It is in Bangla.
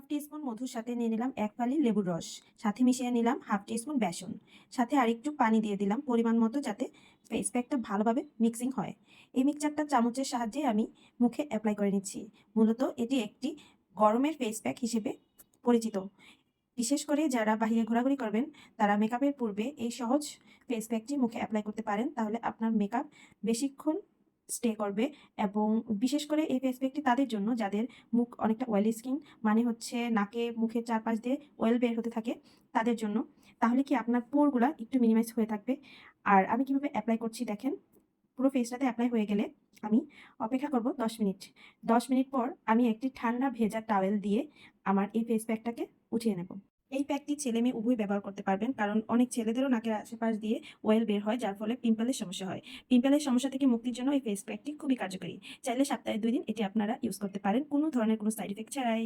হাফ টিস্পুন মধুর সাথে নিয়ে নিলাম 1 ফালি লেবুর রস, সাথে মিশিয়ে নিলাম হাফ টিস্পুন বেসন, সাথে আরেকটু পানি দিয়ে দিলাম পরিমাণ মতো, যাতে ফেস প্যাকটা ভালোভাবে মিক্সিং হয়। এই মিক্সচারটা চামচের সাহায্যে আমি মুখে অ্যাপ্লাই করে নিচ্ছি। মূলত এটি একটি গরমের ফেস প্যাক হিসেবে পরিচিত। বিশেষ করে যারা বাহিরে ঘোরাঘুরি করবেন, তারা মেকআপের পূর্বে এই সহজ ফেস প্যাকটি মুখে অ্যাপ্লাই করতে পারেন। তাহলে আপনার মেকআপ বেশিক্ষণ স্টে করবে। এবং বিশেষ করে এই ফেস প্যাকটি তাদের জন্য যাদের মুখ অনেকটা অয়েলি স্কিন, মানে হচ্ছে নাকে মুখের চারপাশ দিয়ে অয়েল বের হতে থাকে, তাদের জন্য। তাহলে কি আপনার পোরগুলা একটু মিনিমাইজ হয়ে থাকবে। আর আমি কিভাবে অ্যাপ্লাই করছি দেখেন। পুরো ফেসটাতে অ্যাপ্লাই হয়ে গেলে আমি অপেক্ষা করব 10 মিনিট। 10 মিনিট পর আমি একটি ঠান্ডা ভেজা টাওয়েল দিয়ে আমার এই ফেস প্যাকটাকে উঠিয়ে নেব। এই প্যাকটি ছেলে মেয়ে উভয় ব্যবহার করতে পারবেন, কারণ অনেক ছেলেদেরও নাকের আশেপাশ দিয়ে অয়েল বের হয়, যার ফলে পিম্পলের সমস্যা হয়। পিম্পলের সমস্যা থেকে মুক্তির জন্য এই ফেস প্যাকটি খুবই কার্যকরী। চাইলে সপ্তাহে 2 দিন এটি আপনারা ইউজ করতে পারেন, কোনো ধরনের কোনো সাইড ইফেক্ট ছাড়াই।